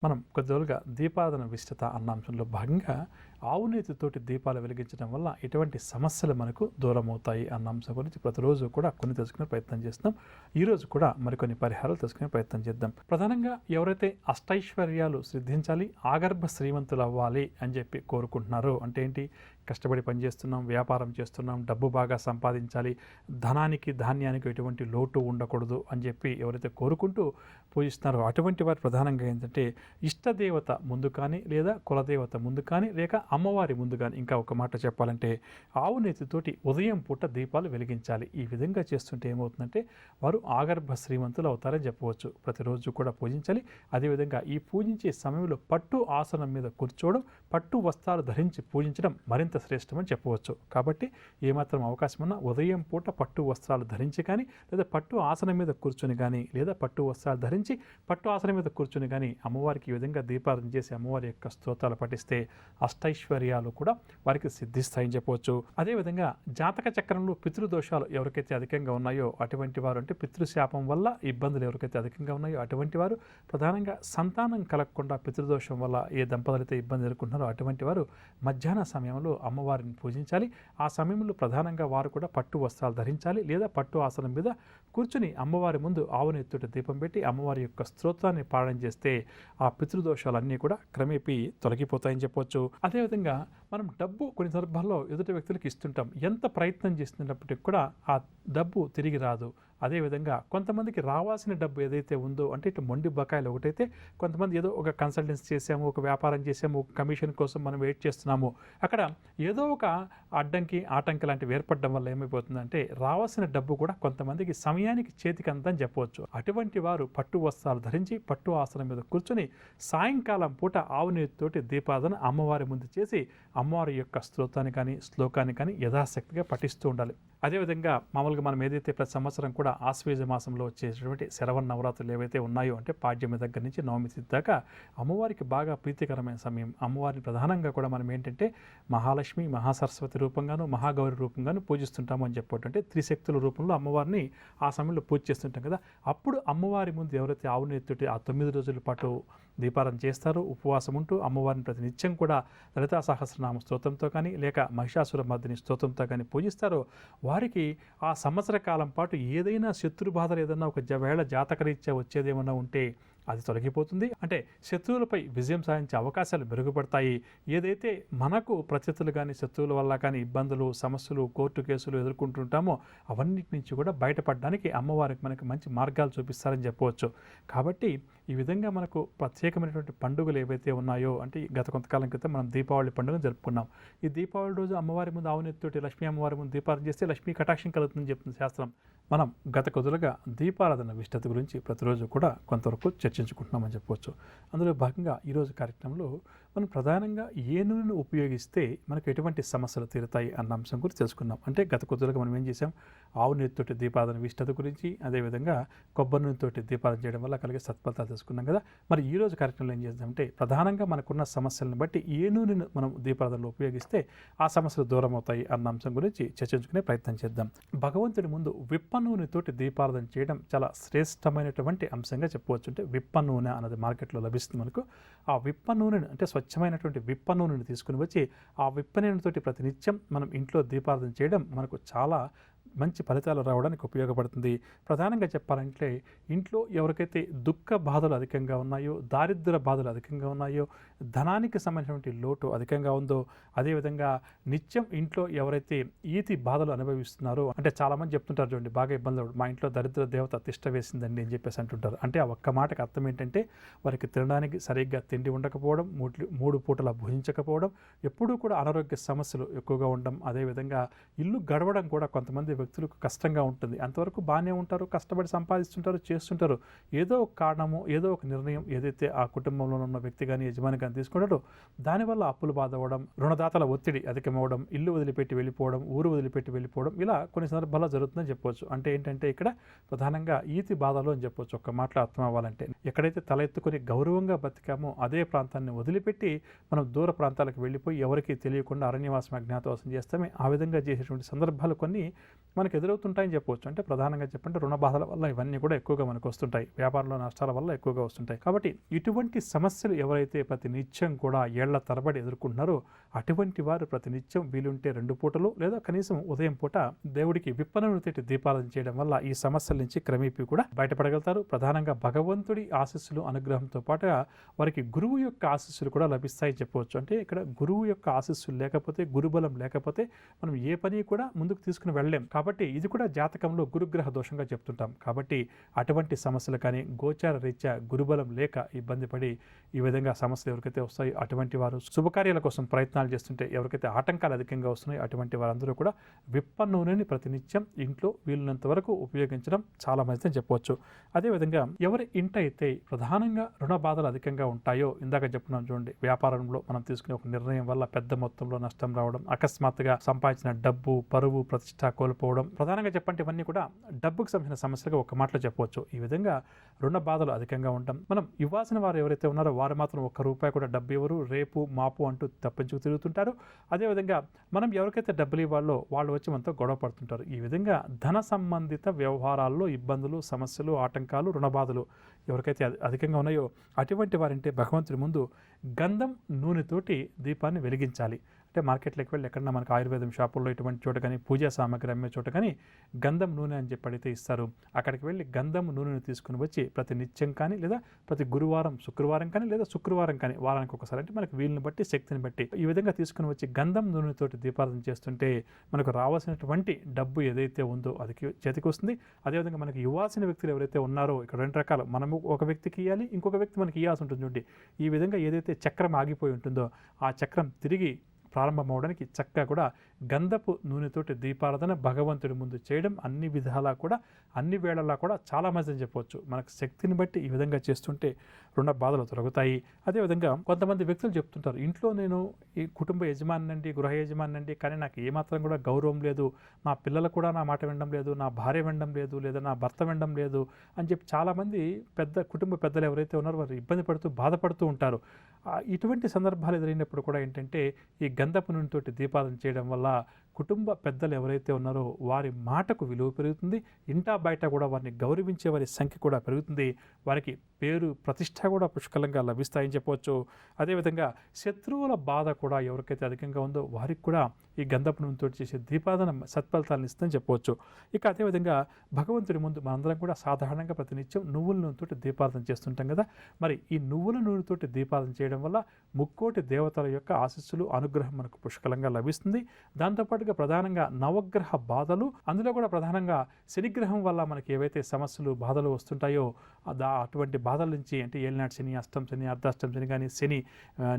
మనం కొద్ది రోజులుగా దీపారాధన విశిష్టత అన్న అంశంలో భాగంగా ఆవు నేతితోటి దీపాలు వెలిగించడం వల్ల ఎటువంటి సమస్యలు మనకు దూరం అవుతాయి అన్న అంశం గురించి ప్రతిరోజు కూడా కొన్ని తెలుసుకునే ప్రయత్నం చేస్తున్నాం. ఈరోజు కూడా మరికొన్ని పరిహారాలు తెలుసుకునే ప్రయత్నం చేద్దాం. ప్రధానంగా ఎవరైతే అష్టైశ్వర్యాలు సిద్ధించాలి, ఆగర్భ శ్రీమంతులు అవ్వాలి అని చెప్పి కోరుకుంటున్నారో, అంటే ఏంటి, కష్టపడి పనిచేస్తున్నాం, వ్యాపారం చేస్తున్నాం, డబ్బు బాగా సంపాదించాలి, ధనానికి ధాన్యానికి ఎటువంటి లోటు ఉండకూడదు అని చెప్పి ఎవరైతే కోరుకుంటూ పూజిస్తున్నారో అటువంటి వారు ప్రధానంగా ఏంటంటే ఇష్టదేవత ముందు కానీ, లేదా కులదేవత ముందు కానీ, లేక అమ్మవారి ముందు కానీ, ఇంకా ఒక మాట చెప్పాలంటే ఆవు నేతితోటి ఉదయం పూట దీపాలు వెలిగించాలి. ఈ విధంగా చేస్తుంటే ఏమవుతుందంటే వారు ఆగర్భ శ్రీమంతులు అవుతారని చెప్పవచ్చు. ప్రతిరోజు కూడా పూజించాలి. అదేవిధంగా ఈ పూజించే సమయంలో పట్టు ఆసనం మీద కూర్చోవడం, పట్టు వస్త్రాలు ధరించి పూజించడం మరింత శ్రేష్టమని చెప్పవచ్చు. కాబట్టి ఏమాత్రం అవకాశం ఉన్నా ఉదయం పూట పట్టు వస్త్రాలు ధరించి కానీ, లేదా పట్టు ఆసనం మీద కూర్చొని కానీ, లేదా పట్టు వస్త్రాలు ధరించి పట్టు ఆసనం మీద కూర్చొని కానీ అమ్మవారికి ఈ విధంగా దీపారాధన చేసి అమ్మవారి యొక్క స్తోత్రాలు పఠిస్తే అష్టైశ్వర్యాలు కూడా వారికి సిద్ధిస్తాయని చెప్పవచ్చు. అదేవిధంగా జాతక చక్రంలో పితృదోషాలు ఎవరికైతే అధికంగా ఉన్నాయో అటువంటి వారు, అంటే పితృశాపం వల్ల ఇబ్బందులు ఎవరికైతే అధికంగా ఉన్నాయో అటువంటి వారు, ప్రధానంగా సంతానం కలగకుండా పితృదోషం వల్ల ఏ దంపతులు అయితే ఇబ్బంది ఎదుర్కొంటున్నారో అటువంటి వారు మధ్యాహ్న సమయంలో అమ్మవారిని పూజించాలి. ఆ సమయంలో ప్రధానంగా వారు కూడా పట్టు వస్త్రాలు ధరించాలి, లేదా పట్టు ఆసనం మీద కూర్చుని అమ్మవారి ముందు ఆవు నెత్తుటి దీపం పెట్టి అమ్మవారి యొక్క స్తోత్రాన్ని పాలన చేస్తే ఆ పితృదోషాలన్నీ కూడా క్రమేపీ తొలగిపోతాయని చెప్పవచ్చు. అదేవిధంగా మనం డబ్బు కొన్ని సందర్భాల్లో ఎదుటి వ్యక్తులకు ఇస్తుంటాం. ఎంత ప్రయత్నం చేస్తున్నప్పటికీ కూడా ఆ డబ్బు తిరిగి రాదు. అదేవిధంగా కొంతమందికి రావాల్సిన డబ్బు ఏదైతే ఉందో, అంటే ఇటు మొండి బకాయిలు ఒకటైతే, కొంతమంది ఏదో ఒక కన్సల్టెన్సీ చేసాము, ఒక వ్యాపారం చేసాము, ఒక కమిషన్ కోసం మనం వెయిట్ చేస్తున్నాము, అక్కడ ఏదో ఒక అడ్డంకి ఆటంకి లాంటివి ఏర్పడడం వల్ల ఏమైపోతుందంటే రావాల్సిన డబ్బు కూడా కొంతమందికి సమయానికి చేతికి అందని చెప్పవచ్చు. అటువంటి వారు పట్టు వస్త్రాలు ధరించి పట్టు ఆసనం మీద కూర్చొని సాయంకాలం పూట ఆవు నీటితోటి దీపారాధన అమ్మవారి ముందు చేసి అమ్మవారి యొక్క స్తోత్రాన్ని కానీ శ్లోకాన్ని కానీ యథాశక్తిగా పఠిస్తూ ఉండాలి. అదేవిధంగా మామూలుగా మనం ఏదైతే ప్రతి సంవత్సరం కూడా ఆశ్వేజ మాసంలో వచ్చేటటువంటి శరవణ నవరాత్రులు ఏవైతే ఉన్నాయో, అంటే పాడ్యమి దగ్గర నుంచి నవమి తిథి దాకా అమ్మవారికి బాగా ప్రీతికరమైన సమయం. అమ్మవారిని ప్రధానంగా కూడా మనం ఏంటంటే మహాలక్ష్మి, మహాసరస్వతి రూపంగాను, మహాగౌరి రూపంగాను పూజిస్తుంటాము అని చెప్పొచ్చు. అంటే త్రిశక్తుల రూపంలో అమ్మవారిని ఆ సమయంలో పూజ చేస్తుంటాం కదా. అప్పుడు అమ్మవారి ముందు ఎవరైతే ఆవు నెత్తుటి ఆ 9 రోజుల పాటు దీపారాధన చేస్తారో, ఉపవాసం ఉంటూ అమ్మవారిని ప్రతి నిత్యం కూడా లలితా సహస్రనామ స్తోత్రంతో కానీ, లేక మహిషాసుర మర్దిని స్తోత్రంతో కానీ పూజిస్తారో వారికి ఆ సంవత్సర కాలం పాటు ఏదైనా శత్రు బాధలు ఏదైనా ఒక వేళ జాతకరీత్యా వచ్చేదేమన్నా ఉంటే అది తొలగిపోతుంది. అంటే శత్రువులపై విజయం సాధించే అవకాశాలు మెరుగుపడతాయి. ఏదైతే మనకు ప్రత్యర్థులు కానీ శత్రువుల వల్ల కానీ ఇబ్బందులు, సమస్యలు, కోర్టు కేసులు ఎదుర్కొంటుంటామో అవన్నిటి నుంచి కూడా బయటపడడానికి అమ్మవారికి మనకి మంచి మార్గాలు చూపిస్తారని చెప్పవచ్చు. కాబట్టి ఈ విధంగా మనకు ప్రత్యేకమైనటువంటి పండుగలు ఏవైతే ఉన్నాయో, అంటే గత కొంతకాలం క్రితం మనం దీపావళి పండుగను జరుపుకున్నాం. ఈ దీపావళి రోజు అమ్మవారి ముందు ఆవు నెత్తితోటి లక్ష్మీ అమ్మవారి ముందు దీపారాధన చేస్తే లక్ష్మీ కటాక్షం కలుగుతుందని చెప్తుంది శాస్త్రం. మనం గత కొద్దులుగా దీపారాధన విశిష్టత గురించి ప్రతిరోజు కూడా కొంతవరకు చర్చించుకుంటున్నామని చెప్పవచ్చు. అందులో భాగంగా ఈరోజు కార్యక్రమంలో మనం ప్రధానంగా ఏ నూనెను ఉపయోగిస్తే మనకు ఎటువంటి సమస్యలు తీరుతాయి అన్న అంశం గురించి తెలుసుకున్నాం. అంటే గత కొద్దులుగా మనం ఏం చేసాం, ఆవు నెత్తితోటి దీపారాధన విశిష్టత గురించి, అదేవిధంగా కొబ్బరి నూనెతోటి దీపారాధన చేయడం వల్ల కలిగే సత్ఫలితాలు తెలుసుకున్నాం కదా. మరి ఈరోజు కార్యక్రమంలో ఏం చేద్దామంటే ప్రధానంగా మనకున్న సమస్యలను బట్టి ఏ నూనెను మనం దీపారాధనలో ఉపయోగిస్తే ఆ సమస్యలు దూరం అవుతాయి అన్న అంశం గురించి చర్చించుకునే ప్రయత్నం చేద్దాం. భగవంతుడి ముందు విప్ప నూనెతోటి దీపారాధన చేయడం చాలా శ్రేష్టమైనటువంటి అంశంగా చెప్పవచ్చు. అంటే విప్ప నూనె అన్నది మార్కెట్లో లభిస్తుంది మనకు. ఆ విప్ప నూనెను, అంటే స్వచ్ఛమైనటువంటి విప్ప నూనెను తీసుకుని వచ్చి ఆ విప్ప నూనెతోటి ప్రతినిత్యం మనం ఇంట్లో దీపారాధన చేయడం మనకు చాలా మంచి ఫలితాలు రావడానికి ఉపయోగపడుతుంది. ప్రధానంగా చెప్పాలంటే ఇంట్లో ఎవరికైతే దుఃఖ బాధలు అధికంగా ఉన్నాయో, దారిద్ర్య బాధలు అధికంగా ఉన్నాయో, ధనానికి సంబంధించినటువంటి లోటు అధికంగా ఉందో, అదేవిధంగా నిత్యం ఇంట్లో ఎవరైతే ఈతి బాధలు అనుభవిస్తున్నారో, అంటే చాలామంది చెప్తుంటారు చూడండి, బాగా ఇబ్బందులు, మా ఇంట్లో దరిద్ర దేవత తిష్ట వేసిందండి అని చెప్పేసి అంటుంటారు. అంటే ఆ ఒక్క మాటకు అర్థం ఏంటంటే వారికి తినడానికి సరిగ్గా తిండి ఉండకపోవడం, 3 పూటలా భుజించకపోవడం, ఎప్పుడూ కూడా అనారోగ్య సమస్యలు ఎక్కువగా ఉండడం, అదేవిధంగా ఇల్లు గడవడం కూడా కొంతమంది వ్యక్తులకు కష్టంగా ఉంటుంది. అంతవరకు బాగానే ఉంటారు, కష్టపడి సంపాదిస్తుంటారు, చేస్తుంటారు. ఏదో ఒక కారణము, ఏదో ఒక నిర్ణయం ఏదైతే ఆ కుటుంబంలో ఉన్న వ్యక్తి కానీ యజమాని కానీ తీసుకుంటారో దానివల్ల అప్పులు బాధవడం, రుణదాతల ఒత్తిడి అధికమవడం, ఇల్లు వదిలిపెట్టి వెళ్ళిపోవడం, ఊరు వదిలిపెట్టి వెళ్ళిపోవడం, ఇలా కొన్ని సందర్భాల్లో జరుగుతుందని చెప్పవచ్చు. అంటే ఏంటంటే ఇక్కడ ప్రధానంగా ఈతి బాధలు అని చెప్పవచ్చు. ఒక్క మాటలో అర్థం అవ్వాలంటే ఎక్కడైతే తల ఎత్తుకొని గౌరవంగా బతికామో అదే ప్రాంతాన్ని వదిలిపెట్టి మనం దూర ప్రాంతాలకు వెళ్ళిపోయి ఎవరికీ తెలియకుండా అరణ్యవాసం, అజ్ఞాతవాసం చేస్తామే, ఆ విధంగా చేసేటువంటి సందర్భాలు కొన్ని మనకు ఎదురవుతుంటాయని చెప్పవచ్చు. అంటే ప్రధానంగా చెప్పంటే రుణ బాధల వల్ల ఇవన్నీ కూడా ఎక్కువగా మనకు వస్తుంటాయి. వ్యాపారంలో నష్టాల వల్ల ఎక్కువగా వస్తుంటాయి. కాబట్టి ఇటువంటి సమస్యలు ఎవరైతే ప్రతి నిత్యం కూడా ఏళ్ల తరబడి ఎదుర్కొంటున్నారో అటువంటి వారు ప్రతి నిత్యం వీలుంటే 2 పూటలు లేదా కనీసం ఉదయం పూట దేవుడికి విప్పనను తేటి దీపాలను చేయడం వల్ల ఈ సమస్యల నుంచి క్రమేపీ కూడా బయటపడగలుగుతారు. ప్రధానంగా భగవంతుడి ఆశీస్సులు అనుగ్రహంతో పాటుగా వారికి గురువు యొక్క ఆశీస్సులు కూడా లభిస్తాయని చెప్పవచ్చు. అంటే ఇక్కడ గురువు యొక్క ఆశీస్సులు లేకపోతే, గురుబలం లేకపోతే మనం ఏ పని కూడా ముందుకు తీసుకుని వెళ్ళలేం. కాబట్టి ఇది కూడా జాతకంలో గురుగ్రహ దోషంగా చెప్తుంటాం. కాబట్టి అటువంటి సమస్యలు కానీ గోచార రీత్యా గురుబలం లేక ఇబ్బంది పడి ఈ విధంగా సమస్యలు ఎవరికైతే వస్తాయో అటువంటి వారు శుభకార్యాల కోసం ప్రయత్నాలు చేస్తుంటే ఎవరికైతే ఆటంకాలు అధికంగా వస్తున్నాయో అటువంటి వారందరూ కూడా విప్ప నూనెని ప్రతినిత్యం ఇంట్లో వీలున్నంత వరకు ఉపయోగించడం చాలా మంచిదని చెప్పవచ్చు. అదేవిధంగా ఎవరి ఇంట అయితే ప్రధానంగా రుణ బాధలు అధికంగా ఉంటాయో, ఇందాక చెప్పుకున్నాం చూడండి, వ్యాపారంలో మనం తీసుకునే ఒక నిర్ణయం వల్ల పెద్ద మొత్తంలో నష్టం రావడం, అకస్మాత్తుగా సంపాదించిన డబ్బు, పరువు, ప్రతిష్ట కోల్పోవడం, ప్రధానంగా చెప్పంటే ఇవన్నీ కూడా డబ్బుకు సంబంధించిన సమస్యలుగా ఒక మాటలో చెప్పవచ్చు. ఈ విధంగా రుణ బాధలు అధికంగా ఉండడం, మనం ఇవ్వాల్సిన వారు ఎవరైతే ఉన్నారో వారు మాత్రం ₹1 కూడా డబ్బు ఇవ్వరు, రేపు మాపు అంటూ తప్పించుకు తిరుగుతుంటారు. అదేవిధంగా మనం ఎవరికైతే డబ్బులు ఇవ్వాలో వాళ్ళు వచ్చి మనతో గొడవ పడుతుంటారు. ఈ విధంగా ధన సంబంధిత వ్యవహారాల్లో ఇబ్బందులు, సమస్యలు, ఆటంకాలు, రుణ బాధలు ఎవరికైతే అధికంగా ఉన్నాయో అటువంటి వారింటే భగవంతుడి ముందు గంధం నూనెతోటి దీపాన్ని వెలిగించాలి. అంటే మార్కెట్లోకి వెళ్ళి ఎక్కడన్నా మనకు ఆయుర్వేదం షాపుల్లో ఇటువంటి చోట కానీ, పూజా సామాగ్రి అమ్మే చోట కానీ గంధం నూనె అని చెప్పి అడిగితే ఇస్తారు. అక్కడికి వెళ్ళి గంధం నూనెను తీసుకుని వచ్చి ప్రతి నిత్యం కానీ, లేదా ప్రతి గురువారం, శుక్రవారం కానీ, లేదా శుక్రవారం కానీ, వారానికి ఒకసారి, అంటే మనకు వీలుని బట్టి, శక్తిని బట్టి ఈ విధంగా తీసుకుని వచ్చి గంధం నూనెతోటి దీపారాధన చేస్తుంటే మనకు రావాల్సినటువంటి డబ్బు ఏదైతే ఉందో అది చేతికి వస్తుంది. అదేవిధంగా మనకి ఇవ్వాల్సిన వ్యక్తులు ఎవరైతే ఉన్నారో ఇక్కడ 2 రకాలు, మనము ఒక వ్యక్తికి ఇవ్వాలి, ఇంకొక వ్యక్తి మనకి ఇవ్వాల్సి ఉంటుంది చూడండి. ఈ విధంగా ఏదైతే చక్రం ఆగిపోయి ఉంటుందో ఆ చక్రం తిరిగి ప్రారంభం అవడానికి చక్కగా కూడా గంధపు నూనెతోటి దీపారాధన భగవంతుడి ముందు చేయడం అన్ని విధాలా కూడా, అన్ని వేళలా కూడా చాలా మంచిదని చెప్పవచ్చు. మనకు శక్తిని బట్టి ఈ విధంగా చేస్తుంటే రుణ బాధలు తొలగుతాయి. అదేవిధంగా కొంతమంది వ్యక్తులు చెప్తుంటారు, ఇంట్లో నేను ఈ కుటుంబ యజమానండి, గృహ యజమానండి, కానీ నాకు ఏమాత్రం కూడా గౌరవం లేదు, నా పిల్లలు కూడా నా మాట వినడం లేదు, నా భార్య వినడం లేదు, లేదా నా భర్త వినడం లేదు అని చెప్పి చాలామంది కుటుంబ పెద్దలు ఎవరైతే ఉన్నారో వారు ఇబ్బంది పడుతూ, బాధపడుతూ ఉంటారు. ఇటువంటి సందర్భాలు ఎదురైనప్పుడు కూడా ఏంటంటే ఈ గంధపు నూనెతోటి దీపారాధన చేయడం వల్ల కుటుంబ పెద్దలు ఎవరైతే ఉన్నారో వారి మాటకు విలువ పెరుగుతుంది. ఇంటా బయట కూడా వారిని గౌరవించే వారి సంఖ్య కూడా పెరుగుతుంది. వారికి పేరు, ప్రతిష్ట కూడా పుష్కలంగా లభిస్తాయని చెప్పవచ్చు. అదేవిధంగా శత్రువుల బాధ కూడా ఎవరికైతే అధికంగా ఉందో వారికి కూడా ఈ గంధపు నూనెతో చేసే దీపారాధన సత్ఫలితాలను ఇస్తుందని చెప్పవచ్చు. ఇక అదేవిధంగా భగవంతుడి ముందు మనందరం కూడా సాధారణంగా ప్రతినిత్యం నువ్వుల నూనెతోటి దీపారాధన చేస్తుంటాం కదా. మరి ఈ నువ్వుల నూనెతోటి దీపారాధన చేయడం వల్ల ముక్కోటి దేవతల యొక్క ఆశీస్సులు, అనుగ్రహం మనకు పుష్కలంగా లభిస్తుంది. దాంతోపాటుగా ప్రధానంగా నవగ్రహ బాధలు, అందులో కూడా ప్రధానంగా శనిగ్రహం వల్ల మనకి ఏవైతే సమస్యలు, బాధలు వస్తుంటాయో అటువంటి బాధల నుంచి, అంటే ఏలినాటి శని, అష్టం శని, అర్ధాష్టం శని కానీ, శని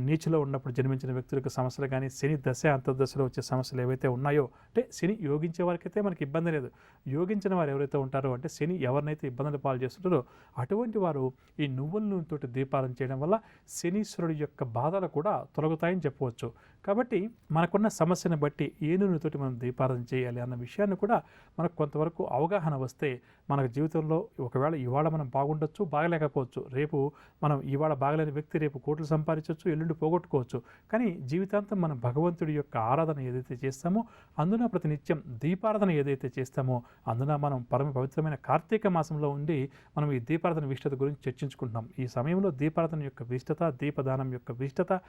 నీచులో ఉన్నప్పుడు జన్మించిన వ్యక్తులకు సమస్యలు కానీ, శని దశ అంతర్దశలో వచ్చే సమస్యలు ఏవైతే ఉన్నాయో, అంటే శని యోగించే వారికైతే మనకి ఇబ్బంది లేదు. యోగించిన వారు ఎవరైతే ఉంటారో, అంటే శని ఎవరినైతే ఇబ్బందులు పాలు చేస్తుంటారో అటువంటి వారు ఈ నువ్వుల నూనెతోటి దీపారాధన చేయడం వల్ల శనీశ్వరుడి యొక్క బాధలు కూడా తొలగుతాయని చెప్పవచ్చు. కాబట్టి మనకున్న సమస్యను బట్టి ఏ నూనెతోటి మనం దీపారాధన చేయాలి అన్న విషయాన్ని కూడా మనకు కొంతవరకు అవగాహన వస్తే మన జీవితంలో ఒకవేళ ఇవాళ మనం బాగుండొచ్చు, బాగలేకపోవచ్చు, రేపు మనం ఇవాళ బాగలేని వ్యక్తి రేపు కోట్లు సంపాదించవచ్చు, ఎల్లుండి పోగొట్టుకోవచ్చు. కానీ జీవితాంతం మనం భగవంతుడి యొక్క ఆరాధన ఏదైతే చేస్తామో, అందున ప్రతినిత్యం దీపారాధన ఏదైతే చేస్తామో, అందున మనం పరమ పవిత్రమైన కార్తీక మాసంలో ఉండి మనం ఈ దీపారాధన విశిష్టత గురించి చర్చించుకుంటున్నాం. ఈ సమయంలో దీపారాధన యొక్క విశిష్టత, దీపదానం యొక్క విశిష్టత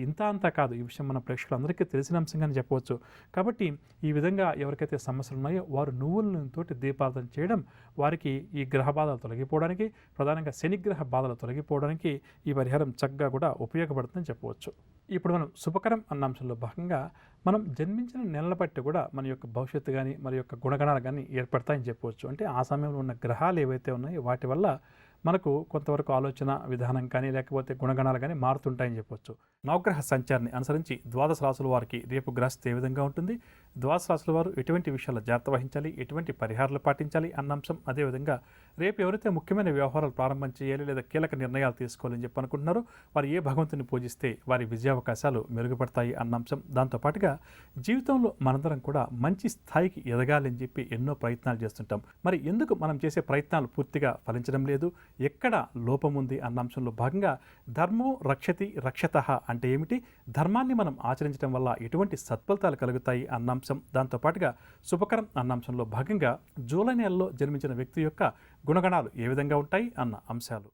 ఇంత అంతా కాదు, ఈ విషయం మన ప్రేక్షకులందరికీ తెలిసిన అంశంగానే చెప్పవచ్చు. కాబట్టి ఈ విధంగా ఎవరికైతే సమస్యలు ఉన్నాయో వారు నువ్వుల నూనెతోటి దీపారాధన చేయడం వారికి ఈ గ్రహ బాధలు తొలగిపోవడానికి, ప్రధానంగా శనిగ్రహ బాధలు తొలగిపోవడానికి ఈ పరిహారం చక్కగా కూడా ఉపయోగపడుతుందని చెప్పవచ్చు. ఇప్పుడు మనం శుభకరం అన్న అంశంలో భాగంగా మనం జన్మించిన నెలల బట్టి కూడా మన యొక్క భవిష్యత్తు కానీ, మన యొక్క గుణగణాలు కానీ ఏర్పడతాయని చెప్పవచ్చు. అంటే ఆ సమయంలో ఉన్న గ్రహాలు ఏవైతే ఉన్నాయో వాటి వల్ల మనకు కొంతవరకు ఆలోచన విధానం కానీ, లేకపోతే గుణగణాలు కానీ మారుతుంటాయని చెప్పవచ్చు. నవగ్రహ సంచారాన్ని అనుసరించి ద్వాదశ రాశుల వారికి రేపు గ్రహస్థితి ఏ విధంగా ఉంటుంది, ద్వాదశ రాశుల వారు ఎటువంటి విషయాల్లో జాగ్రత్త వహించాలి, ఎటువంటి పరిహారాలు పాటించాలి అన్న అంశం, అదేవిధంగా రేపు ఎవరైతే ముఖ్యమైన వ్యవహారాలు ప్రారంభం చేయాలి లేదా కీలక నిర్ణయాలు తీసుకోవాలని చెప్పి అనుకుంటున్నారో వారు ఏ భగవంతుని పూజిస్తే వారి విజయావకాశాలు మెరుగుపడతాయి అన్న అంశం. దాంతోపాటుగా జీవితంలో మనందరం కూడా మంచి స్థాయికి ఎదగాలని చెప్పి ఎన్నో ప్రయత్నాలు చేస్తుంటాం. మరి ఎందుకు మనం చేసే ప్రయత్నాలు పూర్తిగా ఫలించడం లేదు, ఎక్కడ లోపం ఉంది అన్న అంశంలో భాగంగా ధర్మో రక్షతి రక్షతః అంటే ఏమిటి, ధర్మాన్ని మనం ఆచరించడం వల్ల ఎటువంటి సత్ఫలితాలు కలుగుతాయి అన్న అంశం. దాంతోపాటుగా శుభకరం అన్న అంశంలో భాగంగా జూలై నెలలో జన్మించిన వ్యక్తి యొక్క గుణగణాలు ఏ విధంగా ఉంటాయి అన్న అంశాలు.